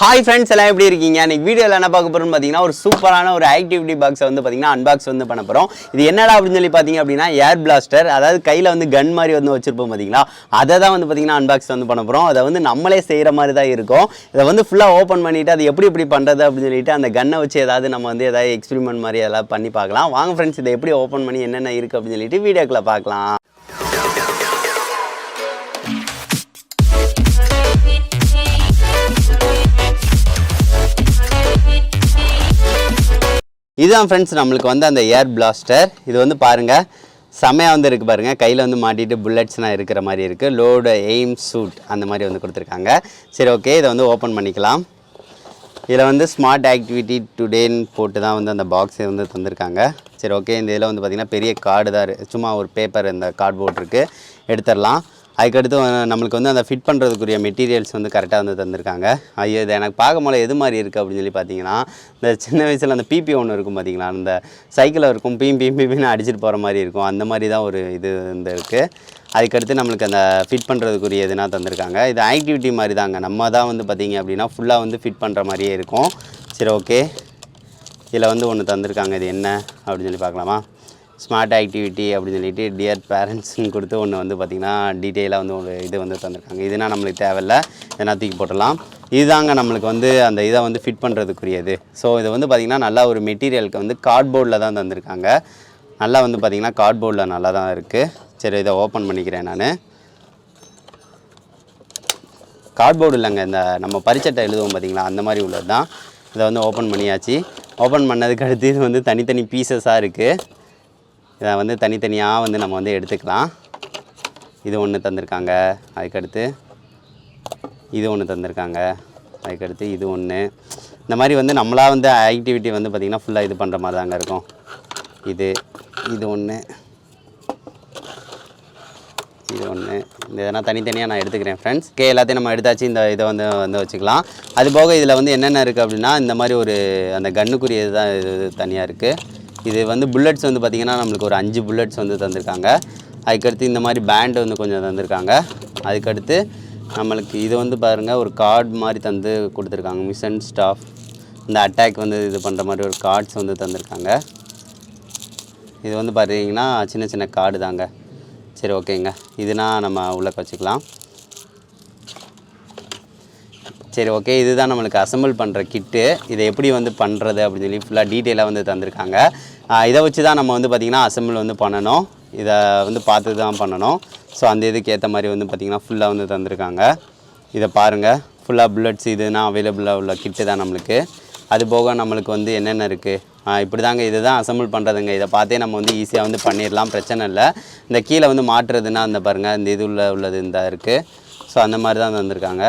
Hi friends, எல்லாம் எப்படி இருக்கீங்க? இன்னைக்கு வீடியோல என்ன பார்க்க போறோம்னு பாத்தீங்கன்னா ஒரு சூப்பரான ஒரு ஆக்டிவிட்டி பாக்ஸ் வந்து பாத்தீங்கன்னா அன்பாக்ஸ் வந்து பண்ண போறோம். இது என்னடா அப்படினு சொல்லி பாத்தீங்க அப்படினா ஏர் பிளாஸ்டர், அதாவது கையில வந்து கன் மாதிரி வந்து வச்சிருப்போம் பாத்தீங்களா? அத தான் வந்து பாத்தீங்கன்னா அன்பாக்ஸ் வந்து பண்ண போறோம். அத வந்து நம்மளே செய்யற மாதிரி தான் இருக்கும். இத வந்து ஃபுல்லா ஓபன் பண்ணிட்டு அது எப்படி பண்றது அப்படினு சொல்லிட்டு அந்த கன்னை வச்சு ஏதாவது நம்ம வந்து ஏதாவது எக்ஸ்பெரிமென்ட் மாதிரி எல்லாம் பண்ணி பார்க்கலாம். வாங்க फ्रेंड्स, இத எப்படி ஓபன் பண்ணி என்னென்ன இருக்கு அப்படினு சொல்லிட்டு வீடியோக்குள்ள பார்க்கலாம். இதுதான் ஃப்ரெண்ட்ஸ் நம்மளுக்கு வந்து அந்த ஏர் பிளாஸ்டர். இது வந்து பாருங்கள் செமையாக வந்து இருக்குது பாருங்கள். கையில் வந்து மாட்டிட்டு புல்லட்ஸ்லாம் இருக்கிற மாதிரி இருக்குது. லோடு எய்ம் சூட் அந்த மாதிரி வந்து கொடுத்துருக்காங்க. சரி ஓகே, இதை வந்து ஓப்பன் பண்ணிக்கலாம். இதில் வந்து ஸ்மார்ட் ஆக்டிவிட்டி டுடேன்னு போட்டு தான் வந்து அந்த பாக்ஸை வந்து தந்திருக்காங்க. சரி ஓகே, இந்த இதில் வந்து பார்த்திங்கன்னா பெரிய கார்டு தான், சும்மா ஒரு பேப்பர் இந்த கார்ட்போர்ட் இருக்குது, எடுத்துடலாம். அதுக்கடுத்து நம்மளுக்கு வந்து அந்த ஃபிட் பண்ணுறதுக்குரிய மெட்டீரியல்ஸ் வந்து கரெக்டாக வந்து தந்திருக்காங்க. ஐயோ, இது எனக்கு பார்க்கும்போது எது மாதிரி இருக்குது அப்படின்னு சொல்லி பார்த்தீங்கன்னா, இந்த சின்ன வயசில் அந்த பிபி ஒன்று இருக்கும் பார்த்தீங்களா, அந்த சைக்கிளில் இருக்கும் பீம்பின்னு அடிச்சுட்டு போகிற மாதிரி இருக்கும், அந்த மாதிரி தான் ஒரு இது வந்து இருக்குது. அதுக்கடுத்து நம்மளுக்கு அந்த ஃபிட் பண்ணுறதுக்குரிய எதுனா தந்திருக்காங்க. இது ஆக்டிவிட்டி மாதிரி தாங்க, நம்ம தான் வந்து பார்த்திங்க அப்படின்னா ஃபுல்லாக வந்து ஃபிட் பண்ணுற மாதிரியே இருக்கும். சரி ஓகே, இதில் வந்து ஒன்று தந்திருக்காங்க. இது என்ன அப்படின்னு சொல்லி பார்க்கலாமா? ஸ்மார்ட் ஆக்டிவிட்டி அப்படின்னு சொல்லிட்டு டியர் பேரண்ட்ஸ்ன்னு கொடுத்து ஒன்று வந்து பார்த்திங்கன்னா டீட்டெயிலாக வந்து ஒரு இது வந்து தந்திருக்காங்க. இதுனா நம்மளுக்கு தேவையில்லை, எதனா தூக்கி போட்டலாம். இதுதாங்க நம்மளுக்கு வந்து அந்த இதை வந்து ஃபிட் பண்ணுறதுக்குரியது. ஸோ இது வந்து பார்த்திங்கன்னா நல்லா ஒரு மெட்டீரியலுக்கு வந்து கார்ட்போர்டில் தான் தந்திருக்காங்க. நல்லா வந்து பார்த்திங்கன்னா கார்ட்போர்டில் நல்லா தான் இருக்குது. சரி, இதை ஓப்பன் பண்ணிக்கிறேன் நான். கார்ட்போர்டு இல்லைங்க, இந்த நம்ம பரிச்சட்டை எழுதுவோம் பார்த்திங்களா, அந்த மாதிரி உள்ளது தான். இதை வந்து ஓப்பன் பண்ணியாச்சு. ஓப்பன் பண்ணதுக்கு அடுத்து இது வந்து தனித்தனி பீசஸாக இருக்குது. இதை வந்து தனித்தனியாக வந்து நம்ம வந்து எடுத்துக்கலாம். இது ஒன்று தந்திருக்காங்க, அதுக்கடுத்து இது ஒன்று தந்திருக்காங்க, அதுக்கடுத்து இது ஒன்று. இந்த மாதிரி வந்து நம்மளாக வந்து ஆக்டிவிட்டி வந்து பார்த்திங்கன்னா ஃபுல்லாக இது பண்ணுற மாதிரி தாங்க இருக்கும். இது ஒன்று, இது ஒன்று. இந்த இதெல்லாம் தனித்தனியாக நான் எடுத்துக்கிறேன் ஃப்ரெண்ட்ஸ். ஓகே, எல்லாத்தையும் நம்ம எடுத்தாச்சு. இந்த இதை வந்து வச்சுக்கலாம். அது போக இதில் வந்து என்னென்ன இருக்குது அப்படின்னா, இந்த மாதிரி ஒரு அந்த கன்னுக்குரிய இதுதான் இது தனியாக இருக்குது. இது வந்து புல்லட்ஸ் வந்து பார்த்திங்கன்னா நம்மளுக்கு ஒரு 5 புல்லட்ஸ் வந்து தந்திருக்காங்க. அதுக்கடுத்து இந்த மாதிரி பேண்டு வந்து கொஞ்சம் தந்திருக்காங்க. அதுக்கடுத்து நம்மளுக்கு இது வந்து பாருங்கள் ஒரு கார்டு மாதிரி தந்து கொடுத்துருக்காங்க. மிஷன் ஸ்டாஃப் இந்த அட்டாக் வந்து இது பண்ணுற மாதிரி ஒரு கார்ட்ஸ் வந்து தந்திருக்காங்க. இது வந்து பார்த்திங்கன்னா சின்ன சின்ன கார்டு தாங்க. சரி ஓகேங்க, இதுனா நம்ம உள்ளே வச்சுக்கலாம். சரி ஓகே, இதுதான் நம்மளுக்கு அசம்பிள் பண்ணுற கிட்டு. இதை எப்படி வந்து பண்ணுறது அப்படின்னு சொல்லி ஃபுல்லாக டீட்டெயிலாக வந்து தந்திருக்காங்க. இதை வச்சு தான் நம்ம வந்து பார்த்திங்கன்னா அசம்பிள் வந்து பண்ணணும். இதை வந்து பார்த்து தான் பண்ணணும். ஸோ அந்த இதுக்கு ஏற்ற மாதிரி வந்து பார்த்திங்கன்னா ஃபுல்லாக வந்து தந்திருக்காங்க. இதை பாருங்கள், ஃபுல்லாக புல்லட்ஸ் இதுனா அவைலபிளாக உள்ள கிட்டு தான் நம்மளுக்கு. அது போக நம்மளுக்கு வந்து என்னென்ன இருக்குது, இப்படி தாங்க, இது தான் அசம்பிள் பண்ணுறதுங்க. இதை பார்த்தே நம்ம வந்து ஈஸியாக வந்து பண்ணிடலாம், பிரச்சனை இல்லை. இந்த கீழே வந்து மாட்டுறதுன்னா அந்த பாருங்கள், இந்த இது உள்ளது இந்த இருக்குது. ஸோ அந்த மாதிரி தான் தந்திருக்காங்க.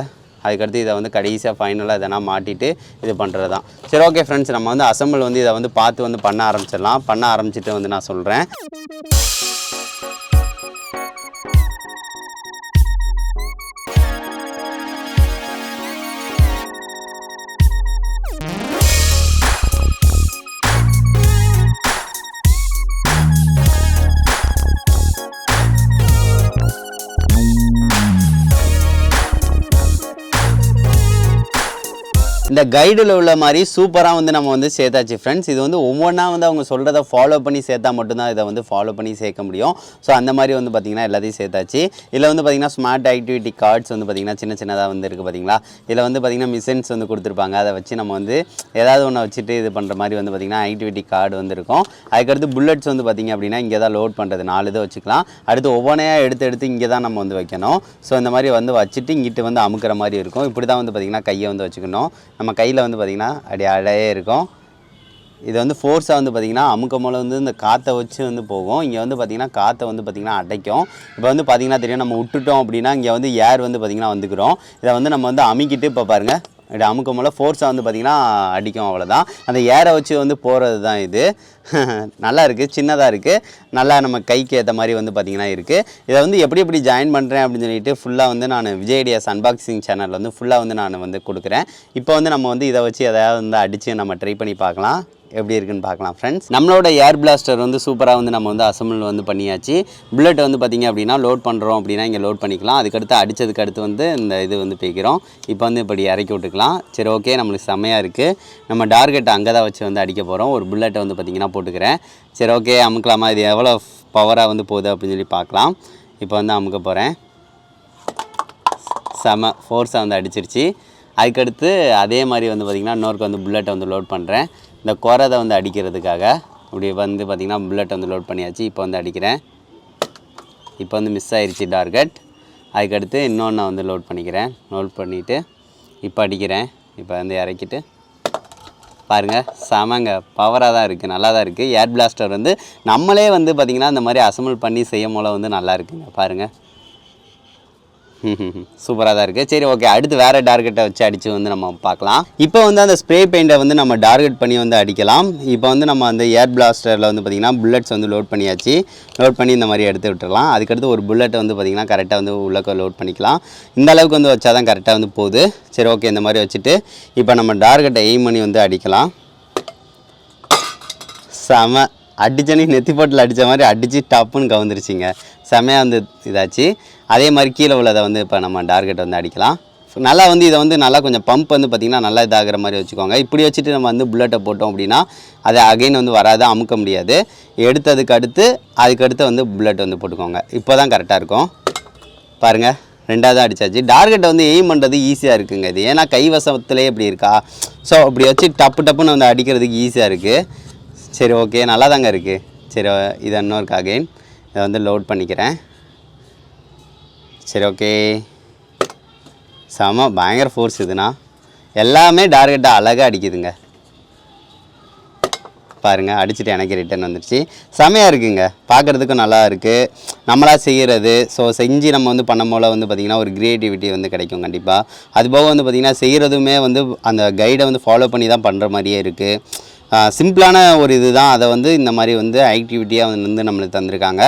அதுக்கடுத்து இதை வந்து கடைசியாக ஃபைனலாக இதெல்லாம் மாட்டிட்டு இது பண்ணுறது தான். சரி ஓகே ஃப்ரெண்ட்ஸ், நம்ம வந்து அசம்பிள் வந்து இதை வந்து பார்த்து வந்து பண்ண ஆரம்பிச்சிடலாம். பண்ண ஆரம்பிச்சுட்டு வந்து நான் சொல்கிறேன். இந்த கைடில் உள்ள மாதிரி சூப்பராக வந்து நம்ம வந்து சேர்த்தாச்சு ஃப்ரெண்ட்ஸ். இது வந்து ஒவ்வொன்றா வந்து அவங்க சொல்கிறத ஃபாலோ பண்ணி சேர்த்தா மட்டும்தான் இதை வந்து ஃபாலோ பண்ணி சேர்க்க முடியும். ஸோ அந்த மாதிரி வந்து பார்த்திங்கன்னா எல்லாத்தையும் சேர்த்தாச்சு. இதில் வந்து பார்த்திங்கன்னா ஸ்மார்ட் ஆக்டிவிட்டி கார்ட்ஸ் வந்து பார்த்திங்கன்னா சின்னதாக வந்து இருக்குது பார்த்திங்களா. இதில் வந்து பார்த்திங்கன்னா மிஷின்ஸ் வந்து கொடுத்துருப்பாங்க. அதை வச்சு நம்ம வந்து ஏதாவது ஒன்று வச்சுட்டு இது பண்ணுற மாதிரி வந்து பார்த்திங்கன்னா ஆக்டிவிட்டி கார்டு வந்து இருக்கும். அதுக்கடுத்து புல்லட்ஸ் வந்து பார்த்திங்க அப்படின்னா இங்கே தான் லோட் பண்ணுறது 4 இதை வச்சுக்கலாம். அடுத்து ஒவ்வொன்றையாக எடுத்து இங்கே தான் நம்ம வந்து வைக்கணும். ஸோ இந்த மாதிரி வந்து வச்சுட்டு இங்கிட்டு வந்து அமுக்கிற மாதிரி இருக்கும். இப்படி தான் வந்து பார்த்திங்கன்னா கையை வந்து வச்சுக்கணும். நம்ம கையில் வந்து பார்த்திங்கன்னா அடையே இருக்கும். இது வந்து ஃபோர்ஸாக வந்து பார்த்திங்கன்னா அமுக்கம் போல் வந்து இந்த காற்றை வச்சு வந்து போகும். இங்கே வந்து பார்த்திங்கன்னா காற்றை வந்து பார்த்திங்கன்னா அடைக்கும். இப்போ வந்து பார்த்திங்கன்னா தெரியும், நம்ம விட்டுட்டோம் அப்படின்னா இங்கே வந்து ஏர் வந்து பார்த்திங்கன்னா வந்துக்கிறோம். இதை வந்து நம்ம வந்து அமுக்கிட்டு இப்போ பாருங்கள், இப்படி அமுக்கம் போல் ஃபோர்ஸாக வந்து பார்த்திங்கன்னா அடிக்கும், அவ்வளோதான். அந்த ஏரை வச்சு வந்து போகிறது தான் இது. நல்லா இருக்குது, சின்னதாக இருக்குது, நல்லா நம்ம கைக்கு ஏற்ற மாதிரி வந்து பார்த்திங்கன்னா இருக்குது. இதை வந்து எப்படி ஜாயின் பண்ணுறேன் அப்படின்னு சொல்லிட்டு ஃபுல்லாக வந்து நான் விஜய் ஐடியாஸ் அன்பாக்சிங் சேனலில் வந்து ஃபுல்லாக வந்து நான் வந்து கொடுக்குறேன். இப்போ வந்து நம்ம வந்து இதை வச்சு எதாவது வந்து அடித்து நம்ம ட்ரை பண்ணி பார்க்கலாம். எப்படி இருக்குன்னு பார்க்கலாம் ஃப்ரெண்ட்ஸ். நம்மளோட ஏர் பிளாஸ்டர் வந்து சூப்பராக வந்து நம்ம வந்து அசம்பிள் வந்து பண்ணியாச்சு. புல்லட் வந்து பார்த்திங்க அப்படின்னா லோட் பண்ணுறோம் அப்படின்னா இங்கே லோட் பண்ணிக்கலாம். அதுக்கடுத்து அடித்ததுக்கு அடுத்து வந்து இந்த இது வந்து பேய்க்கிறோம். இப்போ வந்து இப்படி இறக்கி விட்டுக்கலாம். சரி ஓகே, நம்மளுக்கு செம்மையாக இருக்குது. நம்ம டார்கெட்டை அங்கே தான் வச்சு வந்து அடிக்க போகிறோம். ஒரு புல்லட்டை வந்து பார்த்திங்கன்னா போட்டுக்கிறேன். சரி ஓகே, அமுக்கலாமா? இது எவ்வளோ பவராக வந்து போகுது அப்படின்னு சொல்லி பார்க்கலாம். இப்போ வந்து அமுக்க போகிறேன். செம ஃபோர்ஸாக வந்து அடிச்சிருச்சு. அதுக்கடுத்து அதே மாதிரி வந்து பார்த்திங்கன்னா இன்னொருக்கு வந்து புல்லட்டை வந்து லோட் பண்ணுறேன். இந்த குறதை வந்து அடிக்கிறதுக்காக இப்படி வந்து பார்த்திங்கன்னா புல்லட்டை வந்து லோட் பண்ணியாச்சு. இப்போ வந்து அடிக்கிறேன். இப்போ வந்து மிஸ் ஆயிடுச்சு டார்கெட். அதுக்கடுத்து இன்னொன்று வந்து லோட் பண்ணிக்கிறேன். லோட் பண்ணிவிட்டு இப்போ அடிக்கிறேன். இப்போ வந்து இறக்கிட்டு பாருங்கள், செமங்க பவராக தான் இருக்குது, நல்லா தான் இருக்குது. ஏர் பிளாஸ்டர் வந்து நம்மளே வந்து பார்த்திங்கன்னா இந்த மாதிரி அசம்பிள் பண்ணி செய்யும் போல வந்து நல்லா இருக்குங்க. பாருங்கள், சூப்பராக தான் இருக்குது. சரி ஓகே, அடுத்து வேறு டார்கெட்டை வச்சு அடித்து வந்து நம்ம பார்க்கலாம். இப்போ வந்து அந்த ஸ்ப்ரே பெயிண்டை வந்து நம்ம டார்கெட் பண்ணி வந்து அடிக்கலாம். இப்போ வந்து நம்ம அந்த ஏர் பிளாஸ்டரில் வந்து பார்த்திங்கன்னா புல்லட்ஸ் வந்து லோட் பண்ணியாச்சு. லோட் பண்ணி இந்த மாதிரி எடுத்து விட்டுறலாம். அதுக்கடுத்து ஒரு புல்லட்டை வந்து பார்த்திங்கன்னா கரெக்டாக வந்து உள்ளே லோட் பண்ணிக்கலாம். இந்த அளவுக்கு வந்து வச்சா தான் கரெக்டாக வந்து போகுது. சரி ஓகே, இந்த மாதிரி வச்சுட்டு இப்போ நம்ம டார்கெட்டை எய்ம் பண்ணி வந்து அடிக்கலாம். செம அடித்தனி நெத்தி போட்டில் அடித்த மாதிரி அடித்து டப்புன்னு கவுந்துருச்சிங்க. செமையாக வந்து இதாச்சு. அதே மாதிரி கீழே உள்ளதை வந்து இப்போ நம்ம டார்கெட் வந்து அடிக்கலாம். நல்லா வந்து இதை வந்து நல்லா கொஞ்சம் பம்ப் வந்து பார்த்திங்கன்னா நல்லா இதாகிற மாதிரி வச்சுக்கோங்க. இப்படி வச்சுட்டு நம்ம வந்து புல்லட்டை போட்டோம் அப்படின்னா அதை அகைன் வந்து வராது, அமுக்க முடியாது. எடுத்ததுக்கு அதுக்கடுத்து வந்து புல்லட் வந்து போட்டுக்கோங்க. இப்போ தான் கரெக்டாக இருக்கும். பாருங்கள், ரெண்டாவது அடித்தாச்சு. டார்கெட்டை வந்து எய்ம் பண்ணுறது ஈஸியாக இருக்குங்க. இது ஏன்னா கைவசத்துலேயே இப்படி இருக்கா, ஸோ அப்படி வச்சு டப்புன்னு வந்து அடிக்கிறதுக்கு ஈஸியாக இருக்குது. சரி ஓகே, நல்லா தாங்க இருக்குது. சரி, இது இன்னொருக்கு அகைன் இதை வந்து லோட் பண்ணிக்கிறேன். சரி ஓகே, செம பயங்கர ஃபோர்ஸ் இதுனா. எல்லாமே டார்கெட்டை அழகாக அடிக்குதுங்க. பாருங்கள், அடிச்சுட்டு எனக்கு ரிட்டன் வந்துடுச்சு. செமையாக இருக்குங்க, பார்க்குறதுக்கும் நல்லா இருக்குது. நம்மளாக செய்கிறது, ஸோ செஞ்சு நம்ம வந்து பண்ணும் போல் வந்து பார்த்திங்கன்னா ஒரு க்ரியேட்டிவிட்டி வந்து கிடைக்கும் கண்டிப்பாக. அதுபோக வந்து பார்த்திங்கன்னா செய்கிறதுமே வந்து அந்த கைடை வந்து ஃபாலோ பண்ணி தான் பண்ணுற மாதிரியே இருக்குது. சிம்பிளான ஒரு இது தான், அதை வந்து இந்த மாதிரி வந்து ஆக்டிவிட்டியாக வந்து நம்மளுக்கு தந்திருக்காங்க.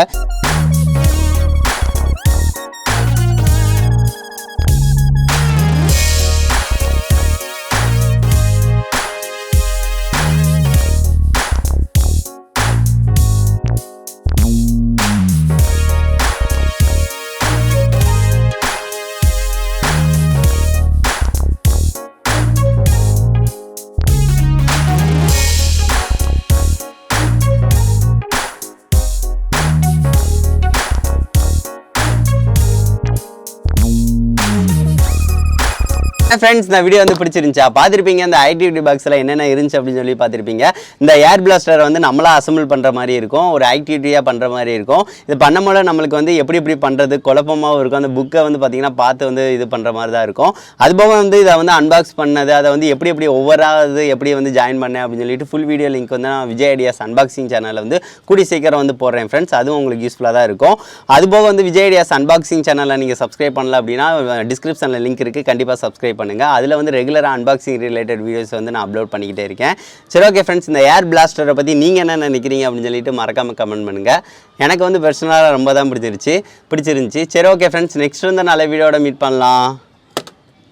ஃப்ரெண்ட்ஸ், இந்த வீடியோ வந்து பிடிச்சிருந்துச்சா? பார்த்துருப்பீங்க இந்த ஆக்டிவிட்டி பாக்ஸில் என்னென்ன இருந்துச்சு அப்படின்னு சொல்லி பார்த்துருப்பீங்க. இந்த ஏர் பிளாஸ்டரை வந்து நம்மளாக அசம்பிள் பண்ணுற மாதிரி இருக்கும், ஒரு ஆக்டிவிட்டியாக பண்ணுற மாதிரி இருக்கும். இது பண்ணும்போது நம்மளுக்கு வந்து எப்படி பண்ணுறது குழப்பமாகவும் இருக்கும். அந்த புக்கை வந்து பார்த்திங்கன்னா பார்த்து வந்து இது பண்ணுற மாதிரி தான் இருக்கும். அதுபோக வந்து இதை வந்து அன்பாக்ஸ் பண்ணது, அதை வந்து எப்படி ஒவ்வொரு எப்படி வந்து ஜாயின் பண்ணேன் அப்படின்னு சொல்லிட்டு ஃபுல் வீடியோ லிங்க் வந்து நான் விஜய் ஐடியாஸ் அன்பாக்சிங் சேனலில் வந்து கூடி சீக்கிரம் வந்து போடுறேன் ஃப்ரெண்ட்ஸ். அதுவும் உங்களுக்கு யூஸ்ஃபுல்லாக தான் இருக்கும். அதுபோக வந்து விஜய் ஐடியாஸ் அன்பாக்சிங் சேனலில் நீங்கள் சப்ஸ்கிரைப் பண்ணல அப்படின்னா டிஸ்கிரிப்ஷனில் லிங்க் இருக்குது, கண்டிப்பாக சப்ஸ்கிரைப் பண்ணுங்கள். அதில் வந்து ரெகுலராக அன்பாக்சிங் ரிலேட்டட் வீடியோஸ் வந்து நான் அப்லோட் பண்ணிக்கிட்டே இருக்கேன். சரி ஓகே ஃப்ரெண்ட்ஸ், இந்த ஏர் பிளாஸ்டரை பற்றி நீங்கள் என்ன நினைக்கிறீங்க அப்படின்னு சொல்லிட்டு மறக்காமல் கமெண்ட் பண்ணுங்கள். எனக்கு வந்து பர்சனலாக ரொம்ப தான் பிடிச்சிருந்துச்சு. சரி ஓகே ஃப்ரெண்ட்ஸ், நெக்ஸ்ட் வந்து நல்ல வீடியோட மீட் பண்ணலாம்.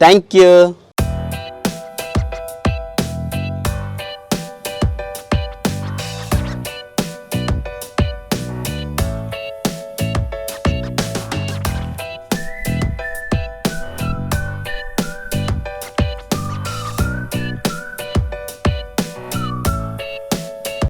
தேங்க்யூ.